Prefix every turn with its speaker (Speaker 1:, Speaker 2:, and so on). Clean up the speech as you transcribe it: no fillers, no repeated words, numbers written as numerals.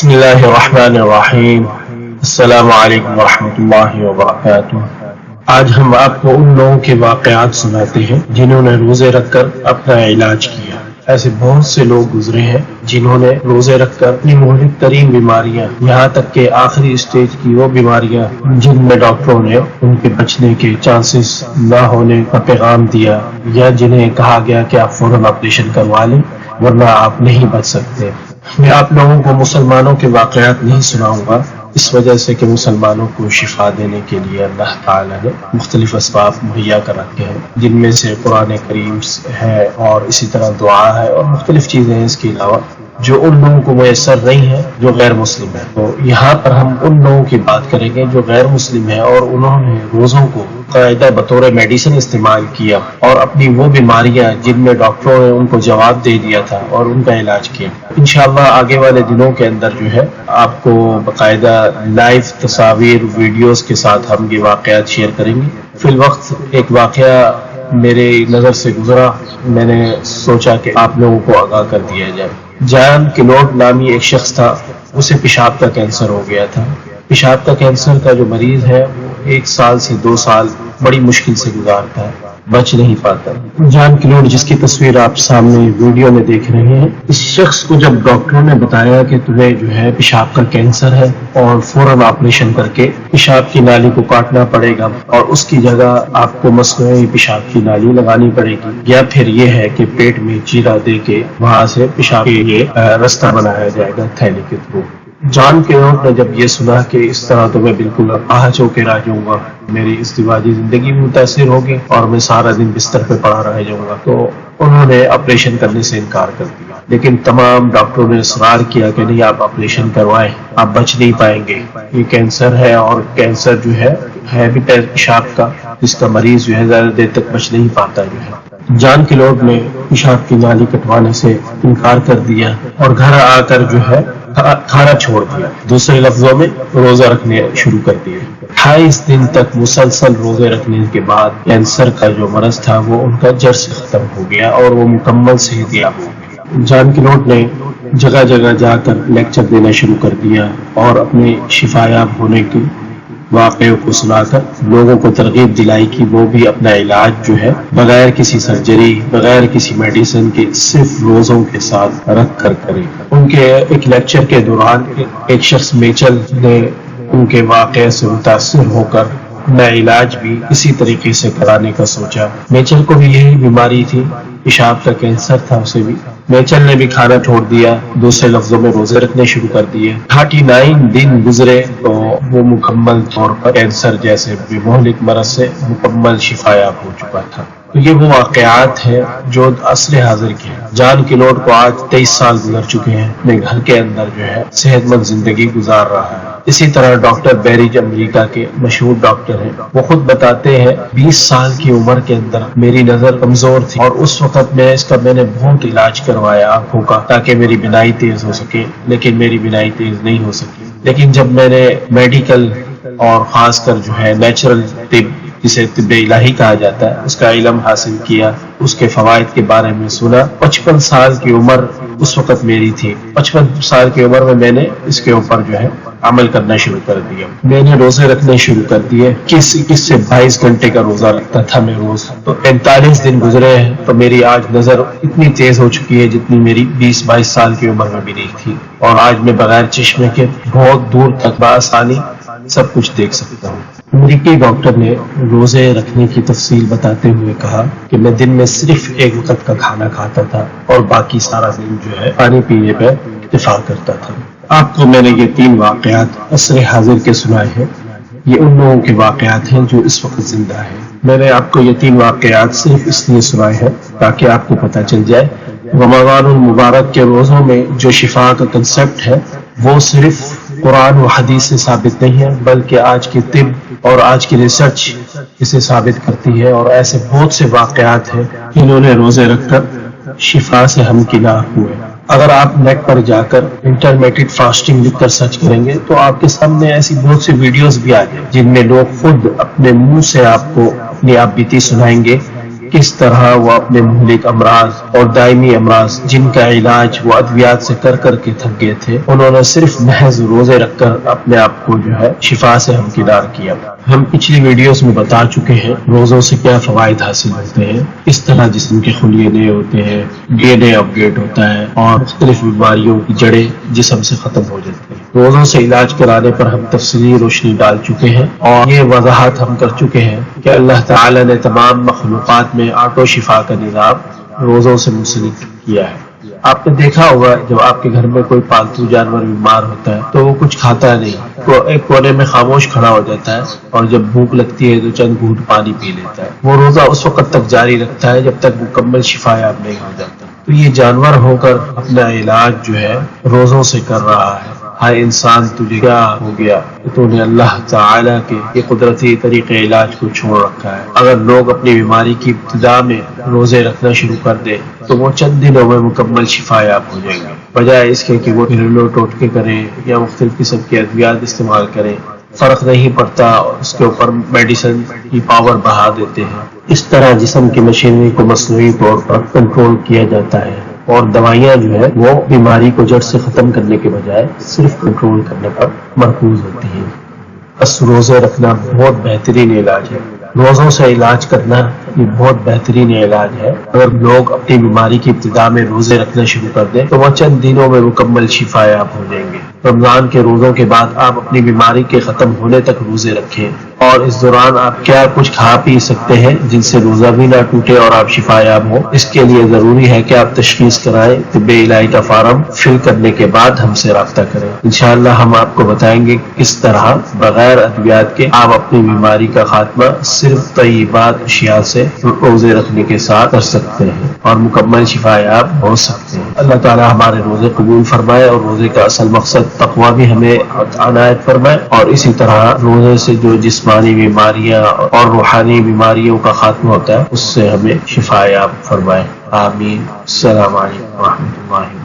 Speaker 1: بسم اللہ الرحمن الرحیم۔ السلام علیکم ورحمۃ اللہ وبرکاتہ۔ آج ہم آپ کو ان لوگوں کے واقعات سناتے ہیں جنہوں نے روزے رکھ کر اپنا علاج کیا۔ ایسے بہت سے لوگ گزرے ہیں جنہوں نے روزے رکھ کر اپنی مہلک ترین بیماریاں، یہاں تک کہ آخری اسٹیج کی وہ بیماریاں جن میں ڈاکٹروں نے ان کے بچنے کے چانسز نہ ہونے کا پیغام دیا، یا جنہیں کہا گیا کہ آپ فوراً آپریشن کروا لیں ورنہ آپ نہیں بچ سکتے۔ میں آپ لوگوں کو مسلمانوں کے واقعات نہیں سناؤں گا، اس وجہ سے کہ مسلمانوں کو شفا دینے کے لیے اللہ تعالی نے مختلف اسباب مہیا کر رکھے ہیں، جن میں سے قرآن کریم ہے اور اسی طرح دعا ہے اور مختلف چیزیں ہیں اس کے علاوہ جو ان لوگوں کو میسر نہیں ہے جو غیر مسلم ہیں۔ تو یہاں پر ہم ان لوگوں کی بات کریں گے جو غیر مسلم ہیں اور انہوں نے روزوں کو قاعدہ بطور میڈیسن استعمال کیا اور اپنی وہ بیماریاں جن میں ڈاکٹروں نے ان کو جواب دے دیا تھا اور ان کا علاج کیا۔ انشاءاللہ آگے والے دنوں کے اندر جو ہے آپ کو باقاعدہ لائیو تصاویر ویڈیوز کے ساتھ ہم یہ واقعات شیئر کریں گے۔ فی الوقت ایک واقعہ میرے نظر سے گزرا، میں نے سوچا کہ آپ لوگوں کو آگاہ کر دیا جائے۔ جان کلوٹ نامی ایک شخص تھا، اسے پیشاب کا کینسر ہو گیا تھا۔ پیشاب کا کینسر کا جو مریض ہے وہ 1 سال سے 2 سال بڑی مشکل سے گزارتا ہے، بچ نہیں پاتا۔ جان کلوٹ جس کی تصویر آپ سامنے ویڈیو میں دیکھ رہے ہیں، اس شخص کو جب ڈاکٹروں نے بتایا کہ تمہیں جو ہے پیشاب کا کینسر ہے اور فوراً آپریشن کر کے پیشاب کی نالی کو کاٹنا پڑے گا اور اس کی جگہ آپ کو مصنوعی پیشاب کی نالی لگانی پڑے گی، یا پھر یہ ہے کہ پیٹ میں چیرا دے کے وہاں سے پیشاب کے لیے راستہ بنایا جائے گا تھیلی کے تھرو۔ جان کلوٹ نے جب یہ سنا کہ اس طرح تو میں بالکل آہج ہو کے رہ جاؤں گا، میری ازدواجی زندگی بھی متاثر ہوگی اور میں سارا دن بستر پہ پڑا رہ جاؤں گا، تو انہوں نے آپریشن کرنے سے انکار کر دیا۔ لیکن تمام ڈاکٹروں نے اصرار کیا کہ نہیں، آپ آپریشن کروائیں، آپ بچ نہیں پائیں گے، یہ کینسر ہے اور کینسر جو ہے بھی پیشاب کا، جس کا مریض جو ہے زیادہ دیر تک بچ نہیں پاتا جو ہے۔ جان کلوٹ نے پیشاب کی نالی کٹوانے سے انکار کر دیا اور گھر آ کر جو ہے کھانا چھوڑ دیا، دوسرے لفظوں میں روزہ رکھنے شروع کر دیے۔ 28 دن تک مسلسل روزے رکھنے کے بعد کینسر کا جو مرض تھا وہ ان کا جڑ سے ختم ہو گیا اور وہ مکمل صحت یاب ہو گیا۔ جان کلوٹ نے جگہ جگہ جا کر لیکچر دینا شروع کر دیا اور اپنے شفا یاب ہونے کی واقعوں کو سنا کر لوگوں کو ترغیب دلائی کہ وہ بھی اپنا علاج جو ہے بغیر کسی سرجری، بغیر کسی میڈیسن کے صرف روزوں کے ساتھ رکھ کر کریں۔ ان کے ایک لیکچر کے دوران ایک شخص میچل نے ان کے واقعے سے متاثر ہو کر اپنا علاج بھی اسی طریقے سے کرانے کا سوچا۔ میچل کو بھی یہی بیماری تھی، پیشاب کا کینسر تھا اسے بھی۔ میچل نے بھی کھانا چھوڑ دیا، دوسرے لفظوں میں روزے رکھنے شروع کر دیے۔ 39 دن گزرے تو وہ مکمل طور پر کینسر جیسے مہلک مرض سے مکمل شفا یاب ہو چکا تھا۔ تو یہ وہ واقعات ہیں جو عصر حاضر کے ہیں۔ جان کلوٹ کو آج 23 سال گزر چکے ہیں، اپنے گھر کے اندر جو ہے صحت مند زندگی گزار رہا ہے۔ اسی طرح ڈاکٹر بیریج امریکہ کے مشہور ڈاکٹر ہیں، وہ خود بتاتے ہیں 20 سال کی عمر کے اندر میری نظر کمزور تھی اور اس وقت میں نے بہت علاج کروایا آنکھوں کا تاکہ میری بینائی تیز ہو سکے، لیکن میری بینائی تیز نہیں ہو سکی۔ لیکن جب میں نے میڈیکل اور خاص کر جو ہے نیچرل طب، جسے طب الہی کہا جاتا ہے، اس کا علم حاصل کیا، اس کے فوائد کے بارے میں سنا۔ 55 سال کی عمر اس وقت میری تھی، 55 سال کی عمر میں نے اس کے اوپر جو ہے عمل کرنا شروع کر دیا۔ میں نے روزے رکھنے شروع کر دیے، کس سے 22 گھنٹے کا روزہ رکھتا تھا میں روز۔ تو 45 دن گزرے ہیں تو میری آج نظر اتنی تیز ہو چکی ہے جتنی میری 20-22 سال کی عمر میں بھی نہیں تھی، اور آج میں بغیر چشمے کے بہت دور تک بآسانی سب کچھ دیکھ سکتا ہوں۔ امریکی ڈاکٹر نے روزے رکھنے کی تفصیل بتاتے ہوئے کہا کہ میں دن میں صرف 1 وقت کا کھانا کھاتا تھا اور باقی سارا دن جو ہے پانی پینے پہ اکتفا کرتا تھا۔ آپ کو میں نے یہ 3 واقعات عصر حاضر کے سنائے ہیں، یہ ان لوگوں کے واقعات ہیں جو اس وقت زندہ ہیں۔ میں نے آپ کو یہ 3 واقعات صرف اس لیے سنائے ہیں تاکہ آپ کو پتہ چل جائے رمضان المبارک کے روزوں میں جو شفا کا کنسپٹ ہے وہ صرف قرآن و حدیث سے ثابت نہیں ہے، بلکہ آج کی طب اور آج کی ریسرچ اسے ثابت کرتی ہے، اور ایسے بہت سے واقعات ہیں جنہوں نے روزے رکھ کر شفا سے ہمکنار ہوئے۔ اگر آپ نیٹ پر جا کر انٹرمیٹڈ فاسٹنگ لکھ کر سرچ کریں گے تو آپ کے سامنے ایسی بہت سی ویڈیوز بھی آ جائیں جن میں لوگ خود اپنے منہ سے آپ کو اپنی آپ بیتی سنائیں گے کس طرح وہ اپنے مہلک امراض اور دائمی امراض جن کا علاج وہ ادویات سے کر کر کے تھک گئے تھے، انہوں نے صرف محض روزے رکھ کر اپنے آپ کو جو ہے شفا سے ہمکنار کیا۔ ہم پچھلی ویڈیوز میں بتا چکے ہیں روزوں سے کیا فوائد حاصل ہوتے ہیں، اس طرح جسم کے خلیے نئے ہوتے ہیں، ڈی این اے اپ ڈیٹ ہوتا ہے اور مختلف بیماریوں کی جڑیں جسم سے ختم ہو جاتی ہیں۔ روزوں سے علاج کرانے پر ہم تفصیلی روشنی ڈال چکے ہیں اور یہ وضاحت ہم کر چکے ہیں کہ اللہ تعالی نے تمام مخلوقات میں آٹو شفا کا نظام روزوں سے منسلک کیا ہے۔ آپ نے دیکھا ہوگا جب آپ کے گھر میں کوئی پالتو جانور بیمار ہوتا ہے تو وہ کچھ کھاتا نہیں، وہ ایک کونے میں خاموش کھڑا ہو جاتا ہے اور جب بھوک لگتی ہے تو چند گھونٹ پانی پی لیتا ہے۔ وہ روزہ اس وقت تک جاری رکھتا ہے جب تک مکمل شفا یاب نہیں ہو جاتا۔ تو یہ جانور ہو کر اپنا علاج جو ہے روزوں سے کر رہا ہے۔ ہائے انسان، تجھے کیا ہو گیا کہ تو نے اللہ تعالیٰ کے یہ قدرتی طریقے علاج کو چھوڑ رکھا ہے۔ اگر لوگ اپنی بیماری کی ابتدا میں روزے رکھنا شروع کر دیں تو وہ چند دنوں میں مکمل شفا یاب ہو جائیں گے، بجائے اس کے کہ وہ گھریلو ٹوٹکے کریں یا مختلف قسم کے ادویات استعمال کریں۔ فرق نہیں پڑتا، اس کے اوپر میڈیسن کی پاور بڑھا دیتے ہیں۔ اس طرح جسم کی مشینری کو مصنوعی طور پر کنٹرول کیا جاتا ہے اور دوائیاں جو ہے وہ بیماری کو جڑ سے ختم کرنے کے بجائے صرف کنٹرول کرنے پر مرکوز ہوتی ہیں۔ بس روزے رکھنا بہت بہترین علاج ہے۔ روزوں سے علاج کرنا یہ بہت بہترین علاج ہے۔ اگر لوگ اپنی بیماری کی ابتدا میں روزے رکھنا شروع کر دیں تو وہ چند دنوں میں مکمل شفا یاب ہو جائیں گے۔ رمضان کے روزوں کے بعد آپ اپنی بیماری کے ختم ہونے تک روزے رکھیں اور اس دوران آپ کیا کچھ کھا پی سکتے ہیں جن سے روزہ بھی نہ ٹوٹے اور آپ شفا یاب ہو، اس کے لیے ضروری ہے کہ آپ تشخیص کرائیں۔ طب الہی کا فارم فل کرنے کے بعد ہم سے رابطہ کریں۔ انشاءاللہ ہم آپ کو بتائیں گے کس طرح بغیر ادویات کے آپ اپنی بیماری کا خاتمہ صرف طیبات اشیاء سے روزے رکھنے کے ساتھ کر سکتے ہیں اور مکمل شفا یاب ہو سکتے ہیں۔ اللہ تعالی ہمارے روزے قبول فرمائے اور روزے کا اصل مقصد تقویٰ بھی ہمیں عنایت فرمائے، اور اسی طرح روزے سے جو جسمانی بیماریاں اور روحانی بیماریوں کا خاتمہ ہوتا ہے اس سے ہمیں شفا یاب فرمائے۔ آمین۔ السلام علیکم ورحمۃ اللہ۔